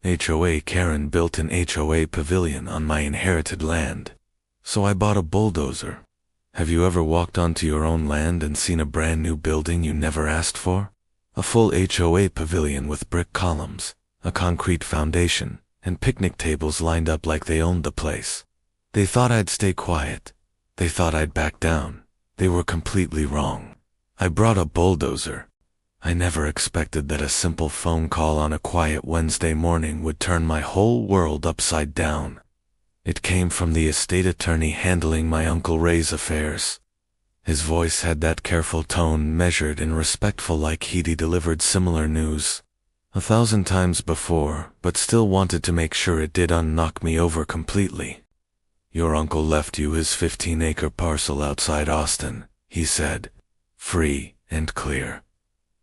HOA Karen built an HOA Pavilion on my inherited land. So I bought a bulldozer. Have you ever walked onto your own land and seen a brand new building you never asked for? A full HOA Pavilion with brick columns, a concrete foundation, and picnic tables lined up like they owned the place. They thought I'd stay quiet. They thought I'd back down. They were completely wrong. I brought a bulldozer. I never expected that a simple phone call on a quiet Wednesday morning would turn my whole world upside down. It came from the estate attorney handling my Uncle Ray's affairs. His voice had that careful tone, measured and respectful, like he'd delivered similar news 1,000 times before, but still wanted to make sure it didn't knock me over completely. "Your uncle left you his 15-acre parcel outside Austin," he said, free and clear.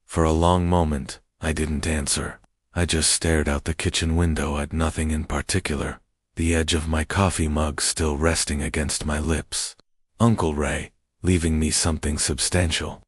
For a long moment, I didn't answer. I just stared out the kitchen window at nothing in particular, the edge of my coffee mug still resting against my lips. Uncle Ray, leaving me something substantial.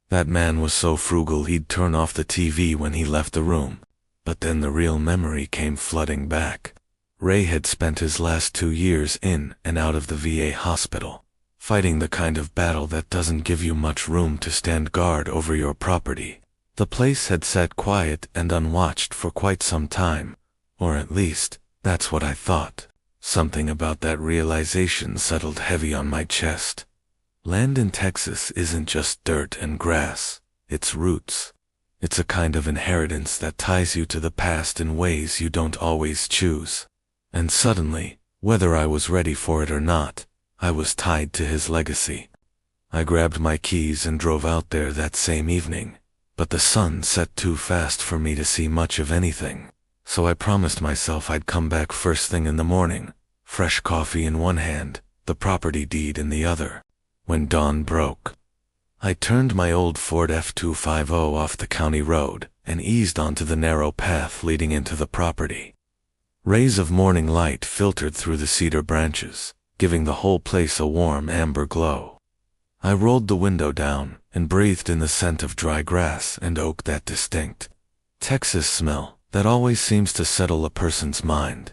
That man was so frugal he'd turn off the TV when he left the room. But then the real memory came flooding back. Ray had spent his last 2 years in and out of the VA hospital, fighting the kind of battle that doesn't give you much room to stand guard over your property. The place had sat quiet and unwatched for quite some time, or at least, that's what I thought. Something about that realization settled heavy on my chest. Land in Texas isn't just dirt and grass, it's roots. It's a kind of inheritance that ties you to the past in ways you don't always choose. And suddenly, whether I was ready for it or not, I was tied to his legacy. I grabbed my keys and drove out there that same evening. But the sun set too fast for me to see much of anything, so I promised myself I'd come back first thing in the morning, fresh coffee in one hand, the property deed in the other. When dawn broke, I turned my old Ford F250 off the county road and eased onto the narrow path leading into the property. Rays of morning light filtered through the cedar branches, giving the whole place a warm amber glow. I rolled the window down and breathed in the scent of dry grass and oak, that distinct Texas smell that always seems to settle a person's mind.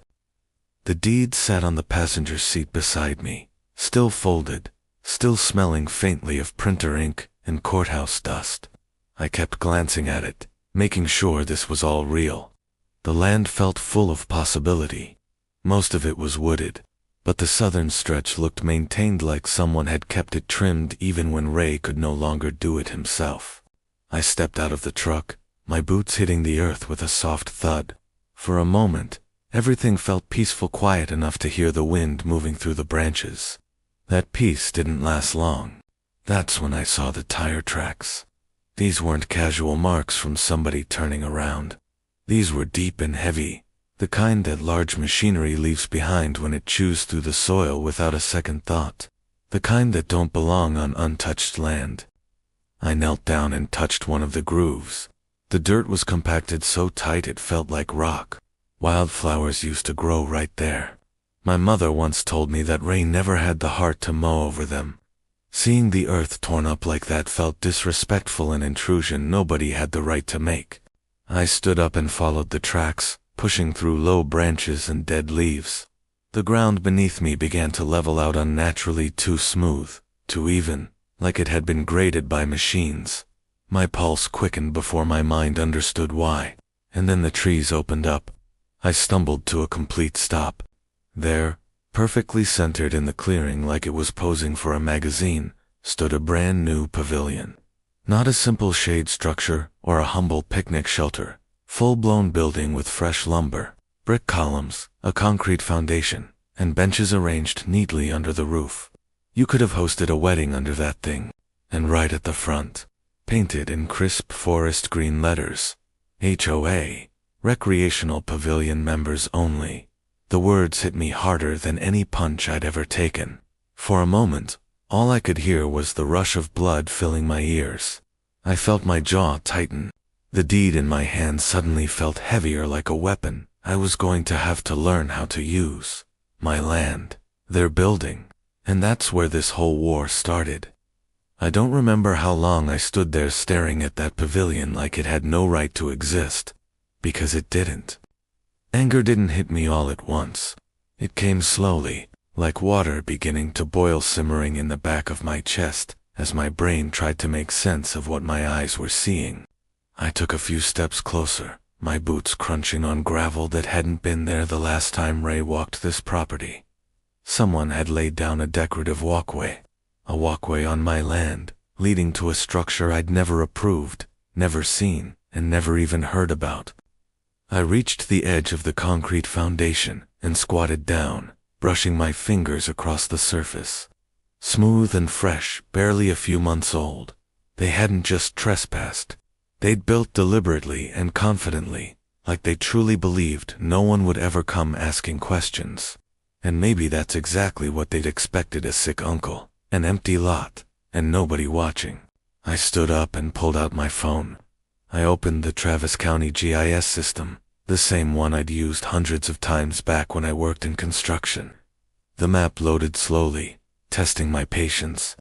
The deed sat on the passenger seat beside me, still folded, still smelling faintly of printer ink and courthouse dust. I kept glancing at it, making sure this was all real. The land felt full of possibility. Most of it was wooded, but the southern stretch looked maintained, like someone had kept it trimmed even when Ray could no longer do it himself. I stepped out of the truck, my boots hitting the earth with a soft thud. For a moment, everything felt peaceful, quiet enough to hear the wind moving through the branches. That peace didn't last long. That's when I saw the tire tracks. These weren't casual marks from somebody turning around. These were deep and heavy, the kind that large machinery leaves behind when it chews through the soil without a second thought. The kind that don't belong on untouched land. I knelt down and touched one of the grooves. The dirt was compacted so tight it felt like rock. Wildflowers used to grow right there. My mother once told me that Ray never had the heart to mow over them. Seeing the earth torn up like that felt disrespectful, an intrusion nobody had the right to make. I stood up and followed the tracks, pushing through low branches and dead leaves. The ground beneath me began to level out, unnaturally too smooth, too even, like it had been graded by machines. My pulse quickened before my mind understood why, and then the trees opened up. I stumbled to a complete stop. There, perfectly centered in the clearing like it was posing for a magazine, stood a brand new pavilion. Not a simple shade structure or a humble picnic shelter. Full-blown building with fresh lumber, brick columns, a concrete foundation, and benches arranged neatly under the roof. You could have hosted a wedding under that thing. And right at the front, painted in crisp forest green letters, HOA, Recreational Pavilion Members Only. The words hit me harder than any punch I'd ever taken. For a moment, all I could hear was the rush of blood filling my ears. I felt my jaw tighten. The deed in my hand suddenly felt heavier, like a weapon I was going to have to learn how to use. My land, their building, and that's where this whole war started. I don't remember how long I stood there staring at that pavilion like it had no right to exist, because it didn't. Anger didn't hit me all at once. It came slowly, like water beginning to boil simmering in the back of my chest, as my brain tried to make sense of what my eyes were seeing. I took a few steps closer, my boots crunching on gravel that hadn't been there the last time Ray walked this property. Someone had laid down a decorative walkway. A walkway on my land, leading to a structure I'd never approved, never seen, and never even heard about. I reached the edge of the concrete foundation and squatted down, brushing my fingers across the surface. Smooth and fresh, barely a few months old. They hadn't just trespassed. They'd built deliberately and confidently, like they truly believed no one would ever come asking questions. And maybe that's exactly what they'd expected: a sick uncle, an empty lot, and nobody watching. I stood up and pulled out my phone. I opened the Travis County GIS system, the same one I'd used hundreds of times back when I worked in construction. The map loaded slowly, testing my patience.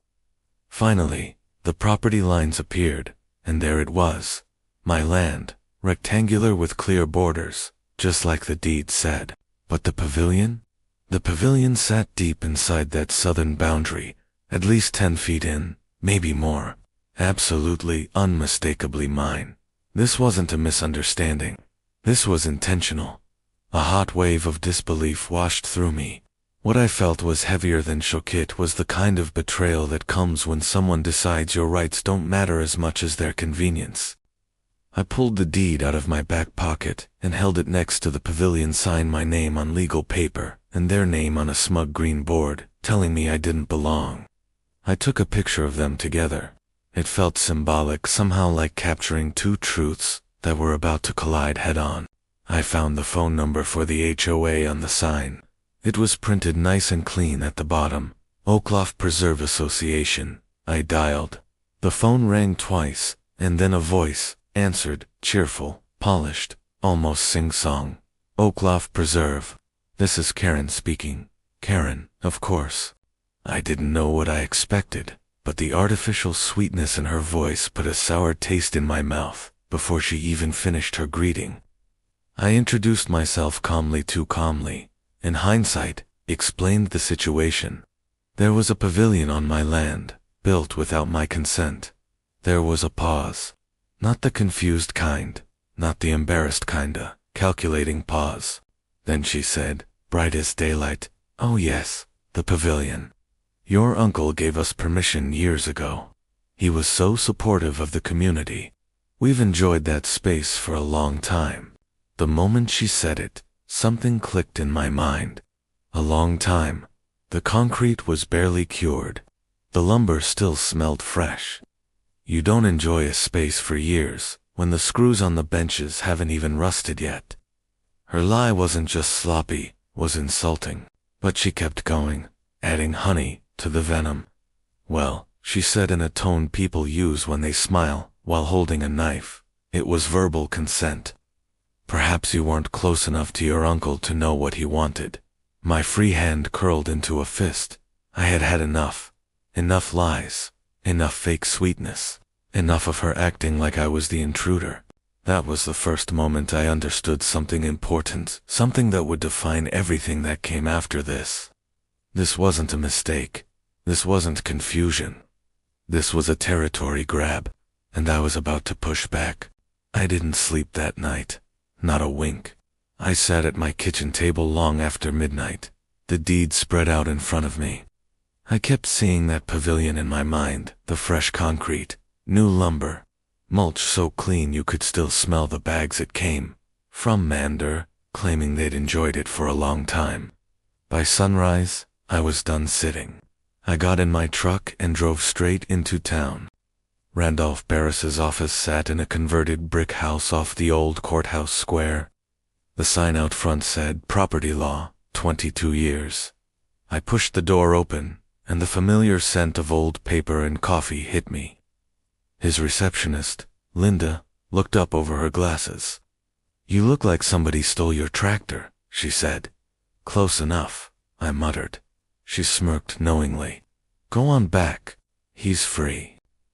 Finally, the property lines appeared, and there it was. My land, rectangular with clear borders, just like the deed said. But the pavilion? The pavilion sat deep inside that southern boundary, at least 10 feet in, maybe more. Absolutely, unmistakably mine. This wasn't a misunderstanding. This was intentional. A hot wave of disbelief washed through me. What I felt was heavier than shook. It was the kind of betrayal that comes when someone decides your rights don't matter as much as their convenience. I pulled the deed out of my back pocket and held it next to the pavilion sign, my name on legal paper and their name on a smug green board, telling me I didn't belong. I took a picture of them together. It felt symbolic, somehow like capturing two truths that were about to collide head-on. I found the phone number for the HOA on the sign. It was printed nice and clean at the bottom. Oakloft Preserve Association. I dialed. The phone rang twice, and then a voice answered, cheerful, polished, almost sing-song. Oakloft Preserve. This is Karen speaking. Karen, of course. I didn't know what I expected, but the artificial sweetness in her voice put a sour taste in my mouth before she even finished her greeting. I introduced myself calmly, too calmly. In hindsight, explained the situation. There was a pavilion on my land, built without my consent. There was a pause. Not the confused kind, not the embarrassed kinda, calculating pause. Then she said, bright as daylight, "Oh yes, the pavilion. Your uncle gave us permission years ago. He was so supportive of the community. We've enjoyed that space for a long time." The moment she said it, something clicked in my mind. A long time. The concrete was barely cured. The lumber still smelled fresh. You don't enjoy a space for years when the screws on the benches haven't even rusted yet. Her lie wasn't just sloppy, was insulting. But she kept going, adding honey to the venom. Well, she said in a tone people use when they smile while holding a knife. It was verbal consent. Perhaps you weren't close enough to your uncle to know what he wanted. My free hand curled into a fist. I had had enough. Enough lies. Enough fake sweetness. Enough of her acting like I was the intruder. That was the first moment I understood something important, something that would define everything that came after this. This wasn't a mistake. This wasn't confusion. This was a territory grab, and I was about to push back. I didn't sleep that night. Not a wink. I sat at my kitchen table long after midnight, the deed spread out in front of me. I kept seeing that pavilion in my mind, the fresh concrete, new lumber, mulch so clean you could still smell the bags it came from Mander, claiming they'd enjoyed it for a long time. By sunrise, I was done sitting. I got in my truck and drove straight into town. Randolph Barris's office sat in a converted brick house off the old courthouse square. The sign out front said, Property Law, 22 years. I pushed the door open, and the familiar scent of old paper and coffee hit me. His receptionist, Linda, looked up over her glasses. "You look like somebody stole your tractor," she said. "Close enough," I muttered. She smirked knowingly. "Go on back. He's free."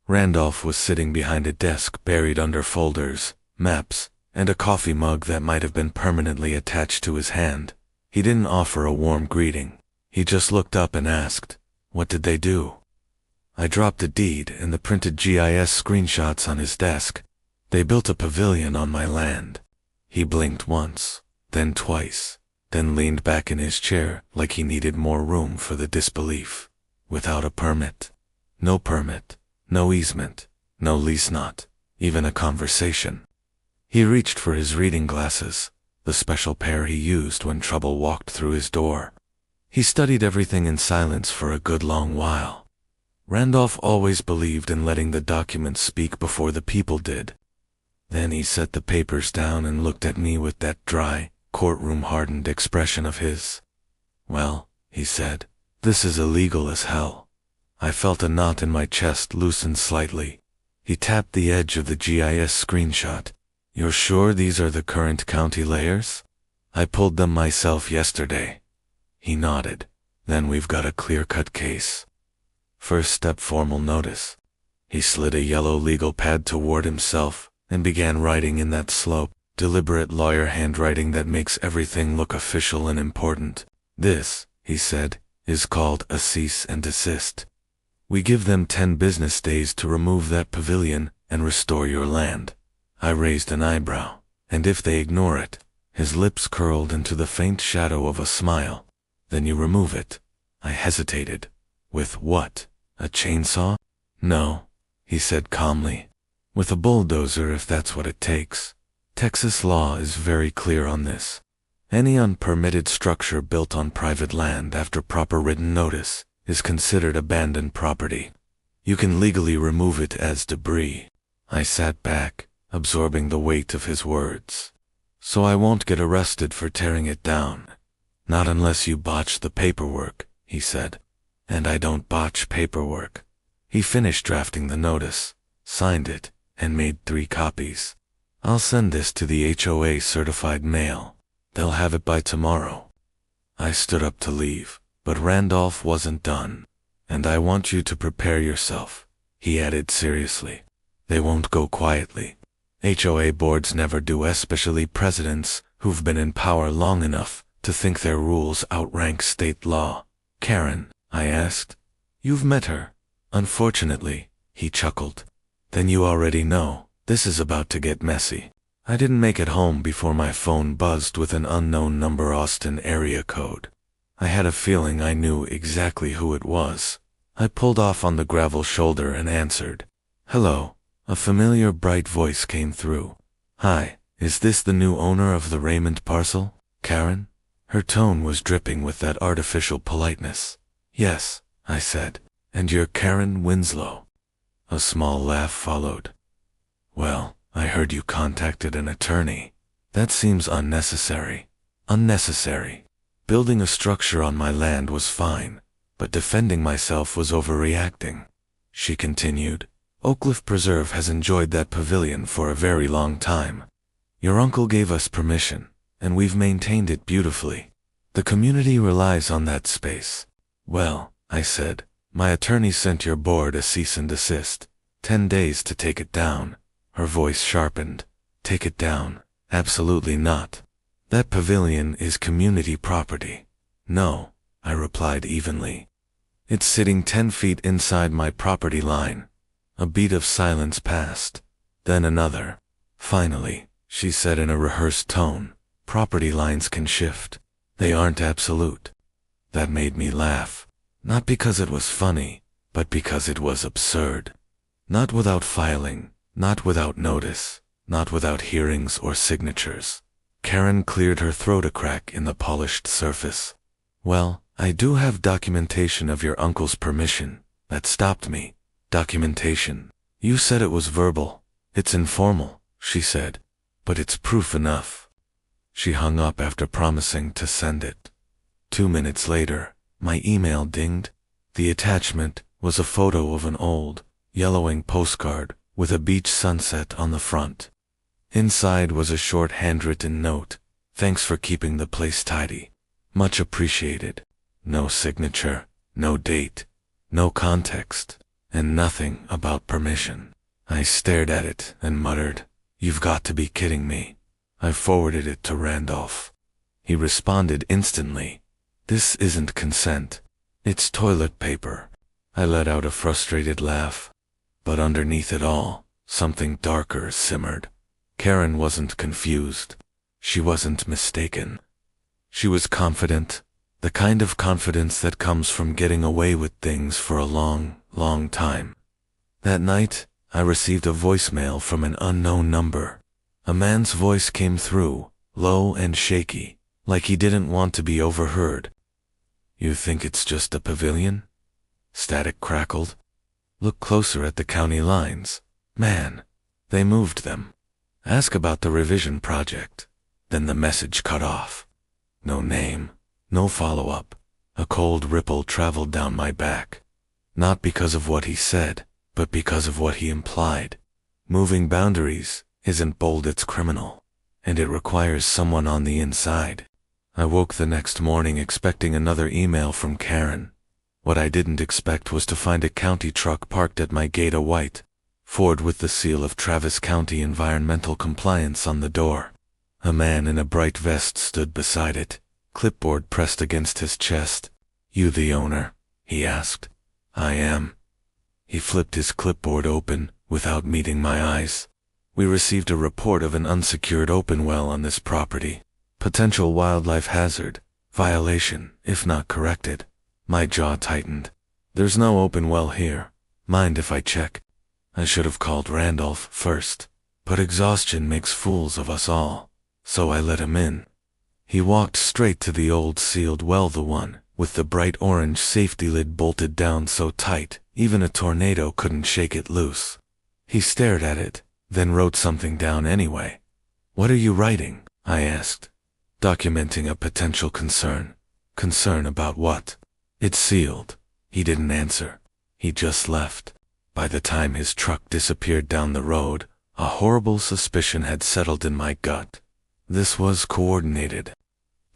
Randolph was sitting behind a desk buried under folders, maps, and a coffee mug that might have been permanently attached to his hand. He didn't offer a warm greeting. He just looked up and asked, "What did they do?" I dropped the deed and the printed GIS screenshots on his desk. "They built a pavilion on my land." He blinked once, then twice, then leaned back in his chair like he needed more room for the disbelief. "Without a permit. No permit, no easement, no lease, not even a conversation." He reached for his reading glasses, the special pair he used when trouble walked through his door. He studied everything in silence for a good long while. Randolph always believed in letting the documents speak before the people did. Then he set the papers down and looked at me with that dry, courtroom-hardened expression of his. "Well," he said, "this is illegal as hell." I felt a knot in my chest loosen slightly. He tapped the edge of the GIS screenshot. "You're sure these are the current county layers? I pulled them myself yesterday." He nodded. "Then we've got a clear-cut case. First step, formal notice." He slid a yellow legal pad toward himself and began writing in that slow, deliberate lawyer handwriting that makes everything look official and important. "This," he said, "is called a cease and desist. We give them 10 business days to remove that pavilion and restore your land." I raised an eyebrow, and if they ignore it, his lips curled into the faint shadow of a smile. "Then you remove it." I hesitated. "With what? A chainsaw?" "No," he said calmly. "With a bulldozer, if that's what it takes. Texas law is very clear on this. Any unpermitted structure built on private land after proper written notice is considered abandoned property. You can legally remove it as debris." I sat back, absorbing the weight of his words. "So I won't get arrested for tearing it down?" "Not unless you botch the paperwork," he said. "And I don't botch paperwork." He finished drafting the notice, signed it, and made 3 copies. "I'll send this to the HOA certified mail. They'll have it by tomorrow." I stood up to leave, but Randolph wasn't done. "And I want you to prepare yourself," he added seriously. "They won't go quietly. HOA boards never do, especially presidents who've been in power long enough to think their rules outrank state law." "Karen?" I asked. "You've met her?" "Unfortunately," he chuckled. "Then you already know. This is about to get messy." I didn't make it home before my phone buzzed with an unknown number, Austin area code. I had a feeling I knew exactly who it was. I pulled off on the gravel shoulder and answered. "Hello." A familiar bright voice came through. "Hi, is this the new owner of the Raymond parcel, Karen?" Her tone was dripping with that artificial politeness. "Yes," I said. "And you're Karen Winslow?" A small laugh followed. "Well, I heard you contacted an attorney. That seems unnecessary." "Unnecessary. Building a structure on my land was fine, but defending myself was overreacting." She continued. "Oak Cliff Preserve has enjoyed that pavilion for a very long time. Your uncle gave us permission, and we've maintained it beautifully. The community relies on that space." "Well," I said, "my attorney sent your board a cease and desist. 10 days to take it down." Her voice sharpened. "Take it down? Absolutely not. That pavilion is community property." "No," I replied evenly. "It's sitting 10 feet inside my property line." A beat of silence passed, then another. "Finally," she said in a rehearsed tone, "property lines can shift. They aren't absolute." That made me laugh. Not because it was funny, but because it was absurd. Not without filing, not without notice, not without hearings or signatures. Karen cleared her throat a crack in the polished surface. "Well, I do have documentation of your uncle's permission. That stopped me." "Documentation? You said it was verbal." "It's informal," she said, "but it's proof enough." She hung up after promising to send it. 2 minutes later, my email dinged. The attachment was a photo of an old, yellowing postcard with a beach sunset on the front. Inside was a short handwritten note. "Thanks for keeping the place tidy. Much appreciated." No signature, no date, no context, and nothing about permission. I stared at it and muttered, "You've got to be kidding me." I forwarded it to Randolph. He responded instantly. This isn't consent. It's toilet paper. I let out a frustrated laugh. But underneath it all, something darker simmered. Karen wasn't confused. She wasn't mistaken. She was confident, the kind of confidence that comes from getting away with things for a long, long time. That night, I received a voicemail from an unknown number. A man's voice came through, low and shaky, like he didn't want to be overheard. You think it's just a pavilion? Static crackled. Look closer at the county lines. Man, they moved them. Ask about the revision project. Then the message cut off. No name, no follow-up. A cold ripple traveled down my back. Not because of what he said, but because of what he implied. Moving boundaries isn't bold, it's criminal. And it requires someone on the inside. I woke the next morning expecting another email from Karen. What I didn't expect was to find a county truck parked at my gate, a white Ford with the seal of Travis County Environmental Compliance on the door. A man in a bright vest stood beside it, clipboard pressed against his chest. You the owner? He asked. I am. He flipped his clipboard open, without meeting my eyes. We received a report of an unsecured open well on this property. Potential wildlife hazard. Violation, if not corrected. My jaw tightened. There's no open well here. Mind if I check? I should have called Randolph first. But exhaustion makes fools of us all. So I let him in. He walked straight to the old sealed well, the one with the bright orange safety lid bolted down so tight, even a tornado couldn't shake it loose. He stared at it, then wrote something down anyway. What are you writing? I asked. Documenting a potential concern. Concern about what? It's sealed. He didn't answer. He just left. By the time his truck disappeared down the road, a horrible suspicion had settled in my gut. This was coordinated.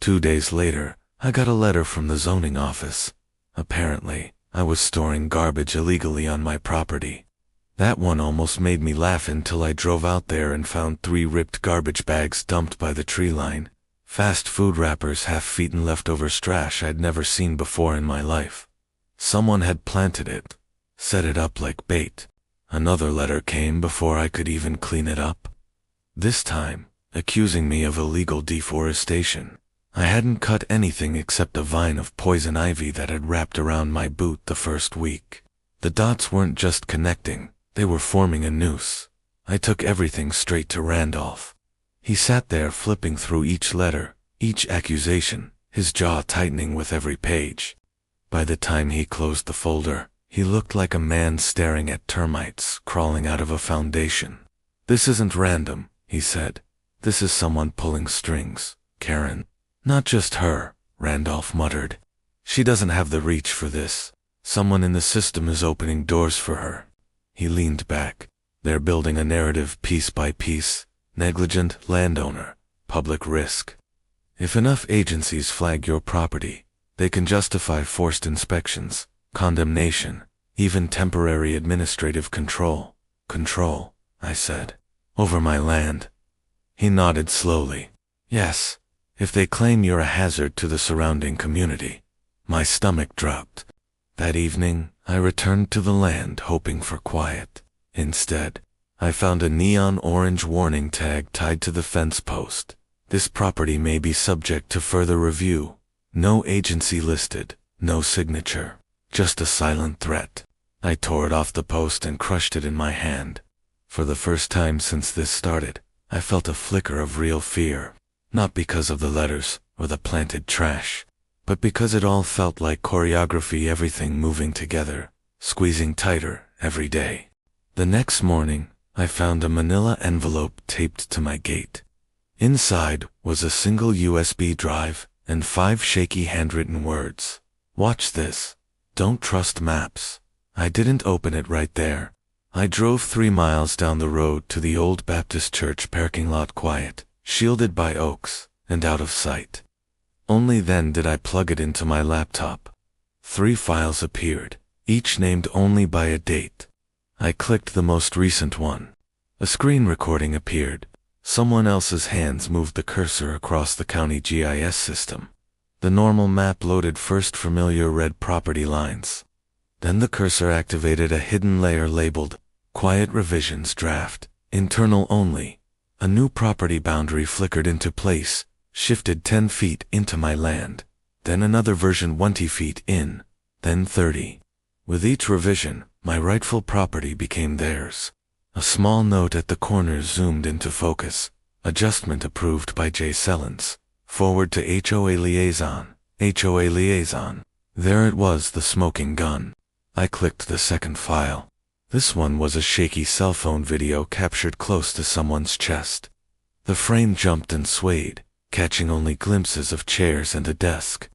2 days later, I got a letter from the zoning office. Apparently, I was storing garbage illegally on my property. That one almost made me laugh until I drove out there and found 3 ripped garbage bags dumped by the tree line. Fast food wrappers, half-eaten leftovers, trash I'd never seen before in my life. Someone had planted it, set it up like bait. Another letter came before I could even clean it up. This time, accusing me of illegal deforestation. I hadn't cut anything except a vine of poison ivy that had wrapped around my boot the first week. The dots weren't just connecting, they were forming a noose. I took everything straight to Randolph. He sat there flipping through each letter, each accusation, his jaw tightening with every page. By the time he closed the folder, he looked like a man staring at termites crawling out of a foundation. This isn't random, he said. This is someone pulling strings, Karen. Not just her, Randolph muttered. She doesn't have the reach for this. Someone in the system is opening doors for her. He leaned back. They're building a narrative piece by piece. Negligent landowner, public risk. If enough agencies flag your property, they can justify forced inspections, condemnation, even temporary administrative control. Control, I said. Over my land. He nodded slowly. Yes, if they claim you're a hazard to the surrounding community. My stomach dropped. That evening, I returned to the land hoping for quiet. Instead, I found a neon orange warning tag tied to the fence post. This property may be subject to further review. No agency listed, no signature, just a silent threat. I tore it off the post and crushed it in my hand. For the first time since this started, I felt a flicker of real fear. Not because of the letters or the planted trash, but because it all felt like choreography, everything moving together, squeezing tighter every day. The next morning, I found a manila envelope taped to my gate. Inside was a single USB drive and 5 shaky handwritten words. Watch this. Don't trust maps. I didn't open it right there. I drove 3 miles down the road to the old Baptist church parking lot, quiet, shielded by oaks, and out of sight. Only then did I plug it into my laptop. 3 files appeared, each named only by a date. I clicked the most recent one. A screen recording appeared. Someone else's hands moved the cursor across the county GIS system. The normal map loaded first familiar red property lines. Then the cursor activated a hidden layer labeled Quiet Revisions Draft, Internal Only. A new property boundary flickered into place, shifted 10 feet into my land. Then another version 20 feet in, then 30. With each revision, my rightful property became theirs. A small note at the corner zoomed into focus. Adjustment approved by J. Sellens. Forward to HOA Liaison. HOA Liaison. There it was, the smoking gun. I clicked the second file. This one was a shaky cell phone video captured close to someone's chest. The frame jumped and swayed, catching only glimpses of chairs and a desk.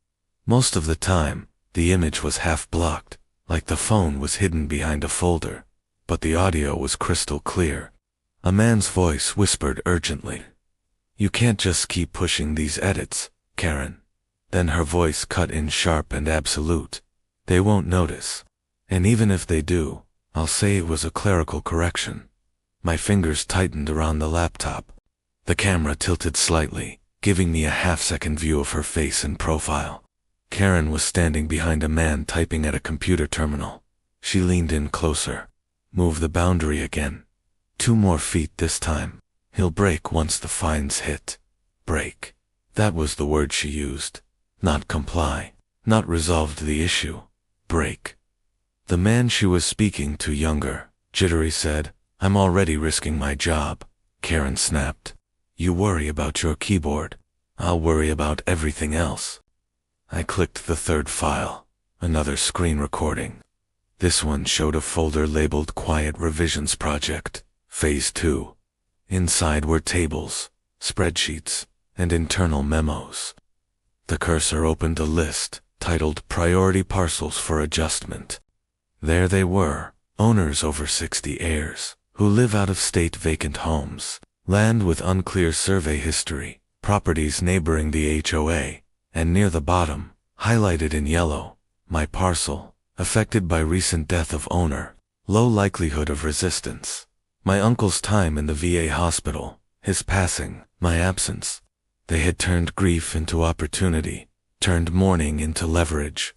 Most of the time, the image was half blocked, like the phone was hidden behind a folder. But the audio was crystal clear. A man's voice whispered urgently, "You can't just keep pushing these edits, Karen." Then her voice cut in sharp and absolute. "They won't notice. And even if they do, I'll say it was a clerical correction." My fingers tightened around the laptop. The camera tilted slightly, giving me a half-second view of her face and profile. Karen was standing behind a man typing at a computer terminal. She leaned in closer. "Move the boundary again. 2 more feet this time. He'll break once the fines hit." Break. That was the word she used. Not comply. Not resolved the issue. Break. The man she was speaking to, younger, jittery, said, "I'm already risking my job." Karen snapped. "You worry about your keyboard. I'll worry about everything else." I clicked the third file. Another screen recording. This one showed a folder labeled Quiet Revisions Project, Phase 2. Inside were tables, spreadsheets, and internal memos. The cursor opened a list, titled Priority Parcels for Adjustment. There they were, owners over 60 heirs, who live out of state vacant homes, land with unclear survey history, properties neighboring the HOA, and near the bottom, highlighted in yellow, my parcel. Affected by recent death of owner, low likelihood of resistance. My uncle's time in the VA hospital, his passing, my absence. They had turned grief into opportunity, turned mourning into leverage.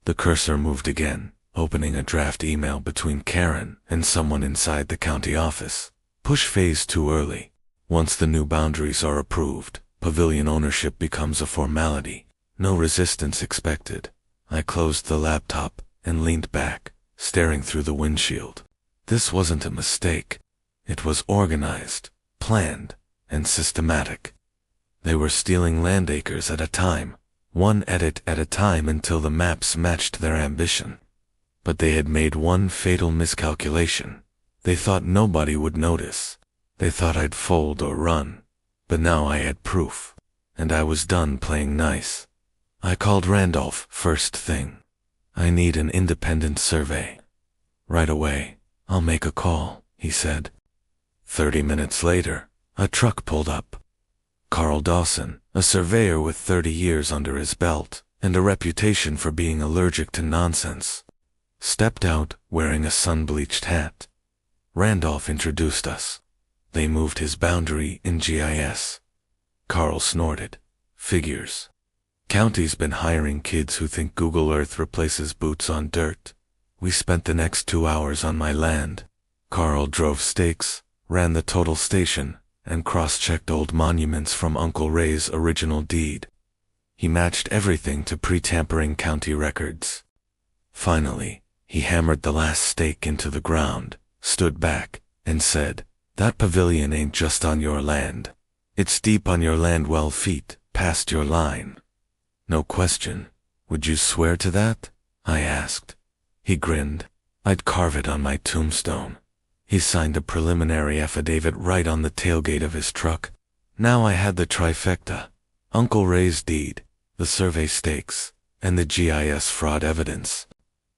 The cursor moved again, opening a draft email between Karen and someone inside the county office. Push phase 2 early. Once the new boundaries are approved, Pavilion ownership becomes a formality. No resistance expected. I closed the laptop and leaned back, staring through the windshield. This wasn't a mistake. It was organized, planned, and systematic. They were stealing land acres at a time, one edit at a time until the maps matched their ambition. But they had made one fatal miscalculation. They thought nobody would notice. They thought I'd fold or run. But now I had proof, and I was done playing nice. I called Randolph first thing. "I need an independent survey." "Right away. I'll make a call," he said. 30 minutes later, a truck pulled up. Carl Dawson, a surveyor with 30 years under his belt, and a reputation for being allergic to nonsense, stepped out wearing a sun-bleached hat. Randolph introduced us. They moved his boundary in GIS. Carl snorted. "Figures. County's been hiring kids who think Google Earth replaces boots on dirt. We spent the next 2 hours on my land." Carl drove stakes, ran the total station, and cross-checked old monuments from Uncle Ray's original deed. He matched everything to pre-tampering county records. Finally, he hammered the last stake into the ground, stood back, and said, "That pavilion ain't just on your land. It's deep on your land, well feet past your line." "No question. Would you swear to that?" I asked. He grinned. "I'd carve it on my tombstone." He signed a preliminary affidavit right on the tailgate of his truck. Now I had the trifecta. Uncle Ray's deed, the survey stakes, and the GIS fraud evidence.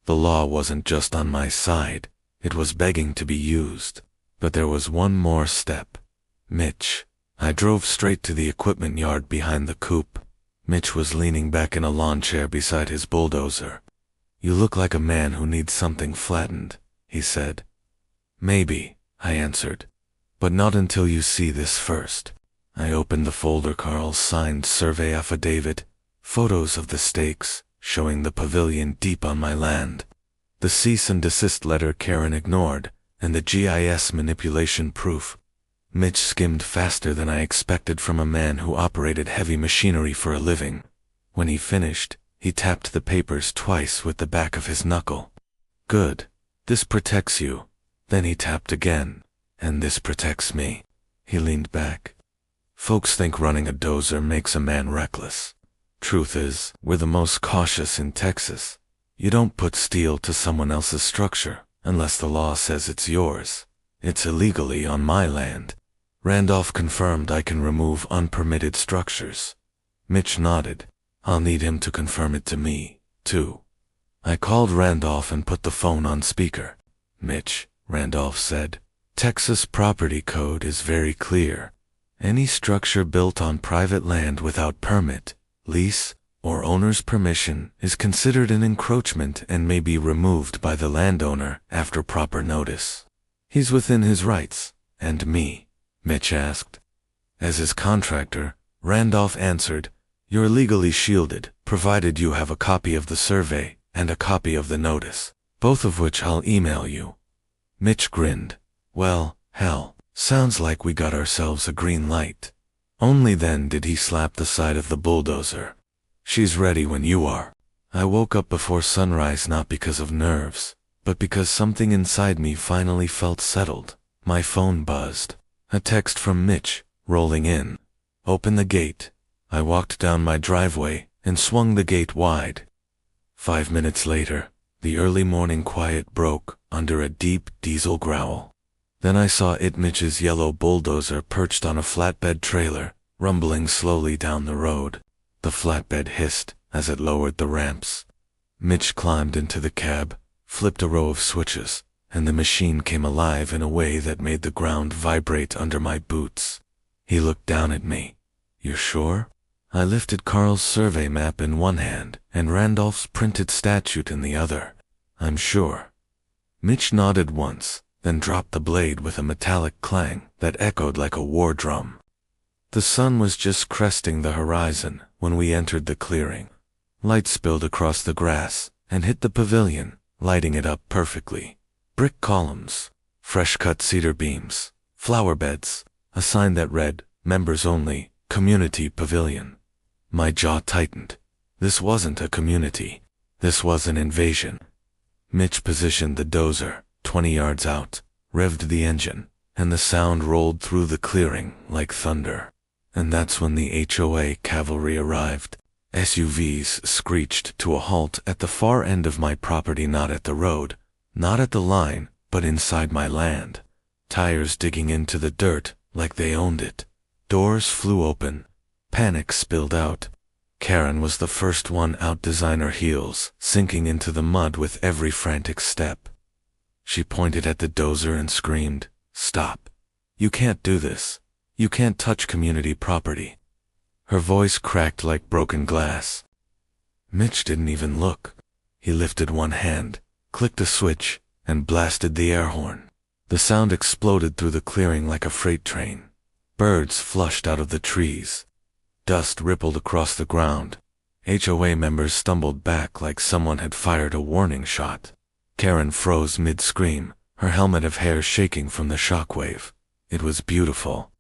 The law wasn't just on my side. It was begging to be used. But there was one more step. Mitch. I drove straight to the equipment yard behind the coop. Mitch was leaning back in a lawn chair beside his bulldozer. "You look like a man who needs something flattened," he said. "Maybe," I answered. But not until you see this first. I opened the folder. Carl's signed survey affidavit, photos of the stakes, showing the pavilion deep on my land, the cease and desist letter Karen ignored, and the GIS manipulation proof. Mitch skimmed faster than I expected from a man who operated heavy machinery for a living. When he finished, he tapped the papers twice with the back of his knuckle. Good. This protects you. Then he tapped again. And this protects me. He leaned back. Folks think running a dozer makes a man reckless. Truth is, we're the most cautious in Texas. You don't put steel to someone else's structure unless the law says it's yours. It's illegally on my land. Randolph confirmed I can remove unpermitted structures. Mitch nodded. I'll need him to confirm it to me, too. I called Randolph and put the phone on speaker. Mitch, Randolph said, Texas property code is very clear. Any structure built on private land without permit, lease, or owner's permission is considered an encroachment and may be removed by the landowner after proper notice. He's within his rights. And me? Mitch asked. As his contractor, Randolph answered, You're legally shielded, provided you have a copy of the survey and a copy of the notice, both of which I'll email you. Mitch grinned. Well, hell, sounds like we got ourselves a green light. Only then did he slap the side of the bulldozer. She's ready when you are. I woke up before sunrise not because of nerves, but because something inside me finally felt settled. My phone buzzed. A text from Mitch, rolling in. Open the gate. I walked down my driveway and swung the gate wide. 5 minutes later, the early morning quiet broke under a deep diesel growl. Then I saw Mitch's yellow bulldozer perched on a flatbed trailer, rumbling slowly down the road. The flatbed hissed as it lowered the ramps. Mitch climbed into the cab, flipped a row of switches, and the machine came alive in a way that made the ground vibrate under my boots. He looked down at me. You sure? I lifted Carl's survey map in one hand and Randolph's printed statute in the other. I'm sure. Mitch nodded once, then dropped the blade with a metallic clang that echoed like a war drum. The sun was just cresting the horizon when we entered the clearing. Light spilled across the grass and hit the pavilion, lighting it up perfectly. Brick columns, fresh-cut cedar beams, flower beds, a sign that read, Members Only, Community Pavilion. My jaw tightened. This wasn't a community. This was an invasion. Mitch positioned the dozer, 20 yards out, revved the engine, and the sound rolled through the clearing like thunder. And that's when the HOA cavalry arrived. SUVs screeched to a halt at the far end of my property, not at the road, not at the line, but inside my land. Tires digging into the dirt like they owned it. Doors flew open. Panic spilled out. Karen was the first one out, designer heels sinking into the mud with every frantic step. She pointed at the dozer and screamed, Stop. You can't do this. You can't touch community property. Her voice cracked like broken glass. Mitch didn't even look. He lifted one hand, clicked a switch, and blasted the air horn. The sound exploded through the clearing like a freight train. Birds flushed out of the trees. Dust rippled across the ground. HOA members stumbled back like someone had fired a warning shot. Karen froze mid-scream, her helmet of hair shaking from the shockwave. It was beautiful.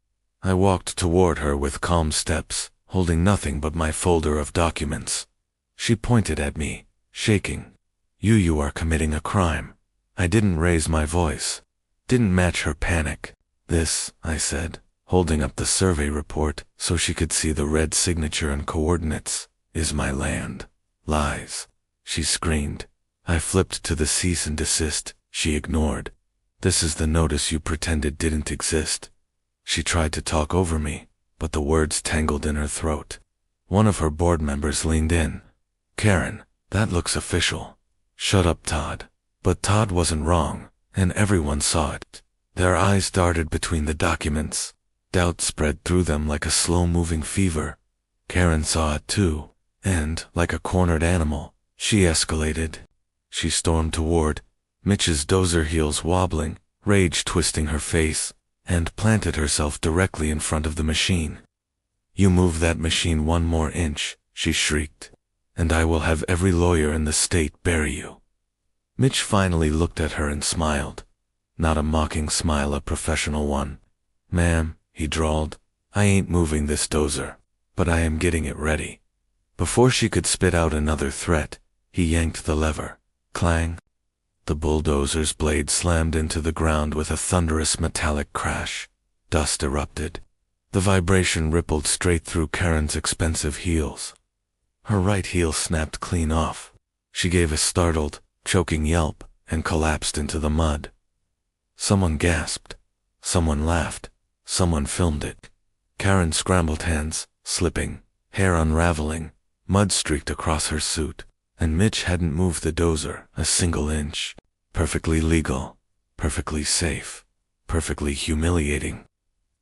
I walked toward her with calm steps, holding nothing but my folder of documents. She pointed at me, shaking. You are committing a crime. I didn't raise my voice. Didn't match her panic. This, I said, holding up the survey report so she could see the red signature and coordinates, is my land. Lies. She screamed. I flipped to the cease and desist. She ignored. This is the notice you pretended didn't exist. She tried to talk over me, but the words tangled in her throat. One of her board members leaned in. Karen, that looks official. Shut up, Todd. But Todd wasn't wrong, and everyone saw it. Their eyes darted between the documents. Doubt spread through them like a slow-moving fever. Karen saw it too, and, like a cornered animal, she escalated. She stormed toward, Mitch's dozer heels wobbling, rage twisting her face. and planted herself directly in front of the machine. "You move that machine 1 more inch," she shrieked, "and I will have every lawyer in the state bury you." Mitch finally looked at her and smiled. Not a mocking smile, a professional one. "Ma'am," he drawled, "I ain't moving this dozer, but I am getting it ready." Before she could spit out another threat, he yanked the lever. Clang! The bulldozer's blade slammed into the ground with a thunderous metallic crash. Dust erupted. The vibration rippled straight through Karen's expensive heels. Her right heel snapped clean off. She gave a startled, choking yelp and collapsed into the mud. Someone gasped. Someone laughed. Someone filmed it. Karen scrambled, hands slipping, hair unraveling, mud streaked across her suit, and Mitch hadn't moved the dozer a single inch. Perfectly legal, perfectly safe, perfectly humiliating.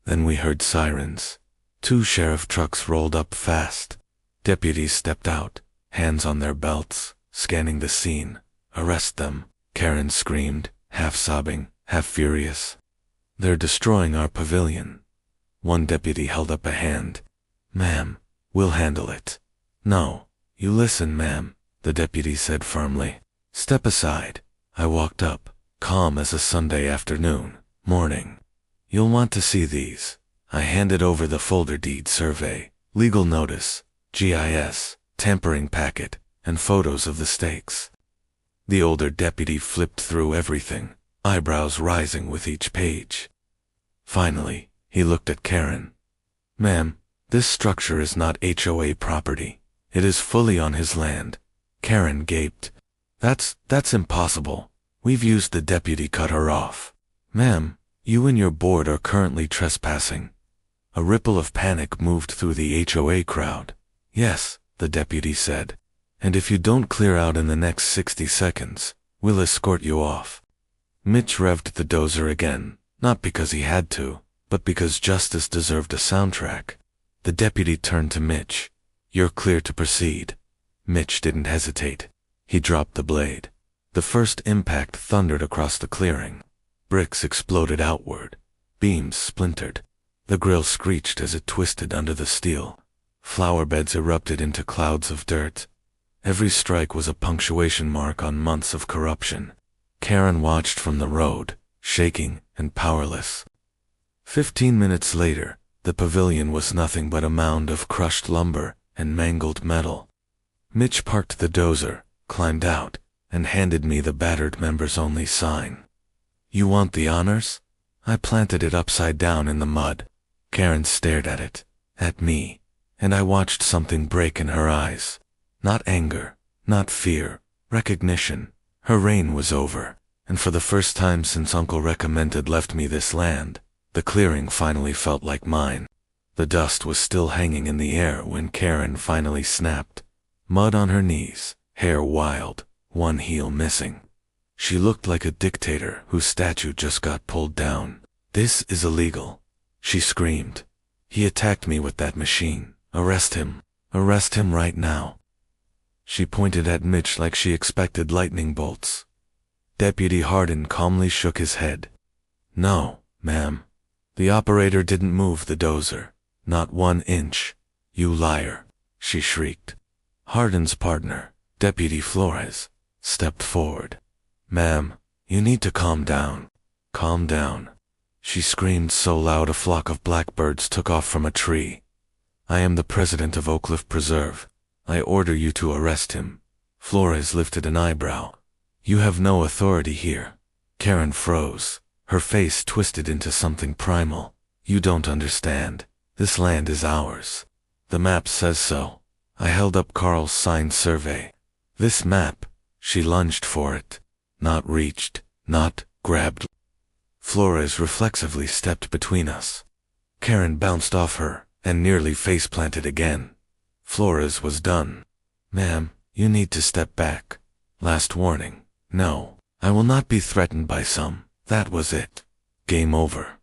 Then we heard sirens. 2 sheriff trucks rolled up fast. Deputies stepped out, hands on their belts, scanning the scene. "Arrest them," Karen screamed, half sobbing, half furious. "They're destroying our pavilion." One deputy held up a hand. "Ma'am, we'll handle it." "No, you listen, ma'am," the deputy said firmly. "Step aside." I walked up, calm as a Sunday afternoon, morning. "You'll want to see these." I handed over the folder: deed survey, legal notice, GIS, tampering packet, and photos of the stakes. The older deputy flipped through everything, eyebrows rising with each page. Finally, he looked at Karen. "Ma'am, this structure is not HOA property. It is fully on his land." Karen gaped. That's impossible. We've used." The deputy cut her off. "Ma'am, you and your board are currently trespassing." A ripple of panic moved through the HOA crowd. "Yes," the deputy said. "And if you don't clear out in the next 60 seconds, we'll escort you off." Mitch revved the dozer again, not because he had to, but because justice deserved a soundtrack. The deputy turned to Mitch. "You're clear to proceed." Mitch didn't hesitate. He dropped the blade. The first impact thundered across the clearing. Bricks exploded outward. Beams splintered. The grill screeched as it twisted under the steel. Flower beds erupted into clouds of dirt. Every strike was a punctuation mark on months of corruption. Karen watched from the road, shaking and powerless. 15 minutes later, the pavilion was nothing but a mound of crushed lumber and mangled metal. Mitch parked the dozer, climbed out, and handed me the battered members-only sign. "You want the honors?" I planted it upside down in the mud. Karen stared at it, at me, and I watched something break in her eyes. Not anger, not fear, recognition. Her reign was over, and for the first time since Uncle recommended left me this land, the clearing finally felt like mine. The dust was still hanging in the air when Karen finally snapped. Mud on her knees, hair wild, one heel missing. She looked like a dictator whose statue just got pulled down. "This is illegal," she screamed. "He attacked me with that machine. Arrest him. Arrest him right now." She pointed at Mitch like she expected lightning bolts. Deputy Hardin calmly shook his head. "No, ma'am. The operator didn't move the dozer. Not 1 inch. You liar," she shrieked. Hardin's partner, Deputy Flores, stepped forward. "Ma'am, you need to calm down. Calm down." She screamed so loud a flock of blackbirds took off from a tree. "I am the president of Oak Cliff Preserve. I order you to arrest him." Flores lifted an eyebrow. "You have no authority here." Karen froze, her face twisted into something primal. "You don't understand. This land is ours. The map says so." I held up Carl's signed survey. "This map," she lunged for it. Not reached, not grabbed. Flores reflexively stepped between us. Karen bounced off her and nearly face-planted again. Flores was done. "Ma'am, you need to step back. Last warning. No, I will not be threatened by some." That was it. Game over.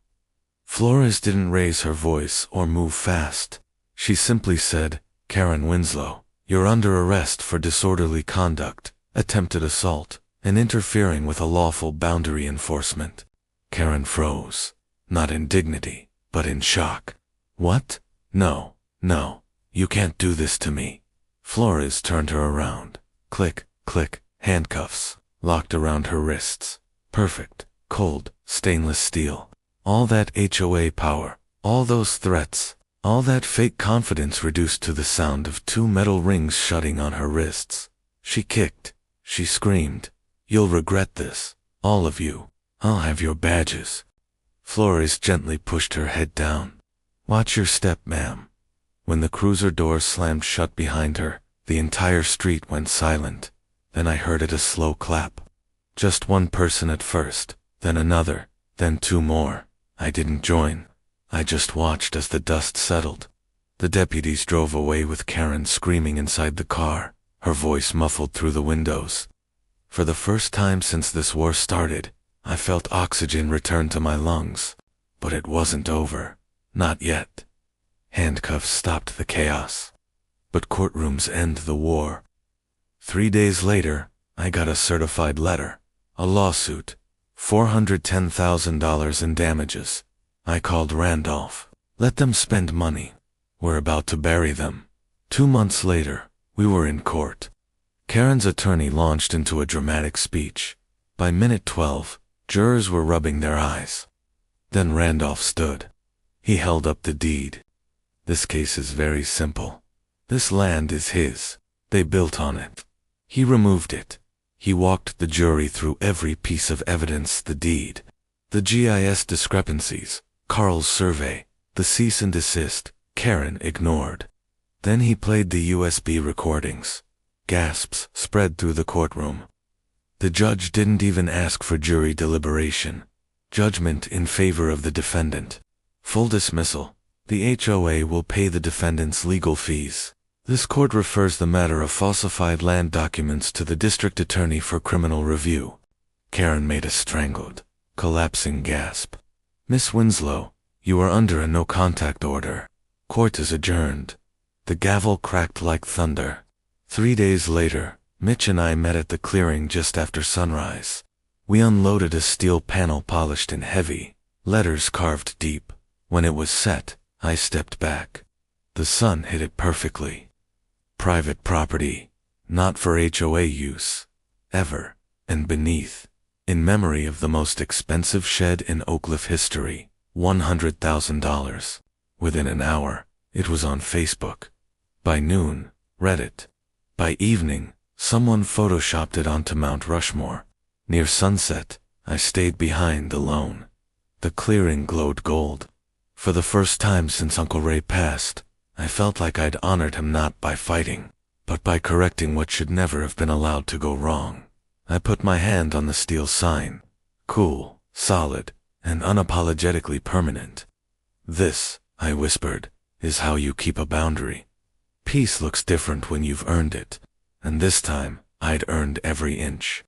Flores didn't raise her voice or move fast. She simply said, "Karen Winslow, you're under arrest for disorderly conduct, attempted assault, and interfering with a lawful boundary enforcement." Karen froze. not in dignity, but in shock. What? No, no, you can't do this to me. Flores turned her around. Click, click, handcuffs, locked around her wrists. Perfect, cold, stainless steel. All that HOA power, all those threats, all that fake confidence reduced to the sound of two metal rings shutting on her wrists. She kicked. She screamed. You'll regret this, all of you. I'll have your badges. Flores gently pushed her head down. Watch your step, ma'am. When the cruiser door slammed shut behind her, the entire street went silent. Then I heard it a slow clap. Just one person at first, then another, then two more. I didn't join. I just watched as the dust settled. The deputies drove away with Karen screaming inside the car, her voice muffled through the windows. For the first time since this war started, I felt oxygen return to my lungs. But it wasn't over. Not yet. Handcuffs stopped the chaos. But courtrooms end the war. 3 days later, I got a certified letter. A lawsuit. $410,000 in damages. I called Randolph. Let them spend money. We're about to bury them. 2 months later, we were in court. Karen's attorney launched into a dramatic speech. By minute 12, jurors were rubbing their eyes. Then Randolph stood. He held up the deed. This case is very simple. This land is his. They built on it. He removed it. He walked the jury through every piece of evidence, the deed, the GIS discrepancies, Carl's survey, the cease and desist, Karen ignored. Then he played the USB recordings. Gasps spread through the courtroom. The judge didn't even ask for jury deliberation. Judgment in favor of the defendant. Full dismissal. The HOA will pay the defendant's legal fees. This court refers the matter of falsified land documents to the district attorney for criminal review. Karen made a strangled, collapsing gasp. Miss Winslow, you are under a no-contact order. Court is adjourned. The gavel cracked like thunder. 3 days later, Mitch and I met at the clearing just after sunrise. We unloaded a steel panel polished in heavy, letters carved deep. When it was set, I stepped back. The sun hit it perfectly. Private property, not for HOA use, ever, and beneath, in memory of the most expensive shed in Oakleaf history, $100,000. Within an hour, it was on Facebook. By noon, Reddit. By evening, someone photoshopped it onto Mount Rushmore. Near sunset, I stayed behind alone. The clearing glowed gold. For the first time since Uncle Ray passed, I felt like I'd honored him not by fighting, but by correcting what should never have been allowed to go wrong. I put my hand on the steel sign. Cool, solid, and unapologetically permanent. This, I whispered, is how you keep a boundary. Peace looks different when you've earned it, and this time, I'd earned every inch.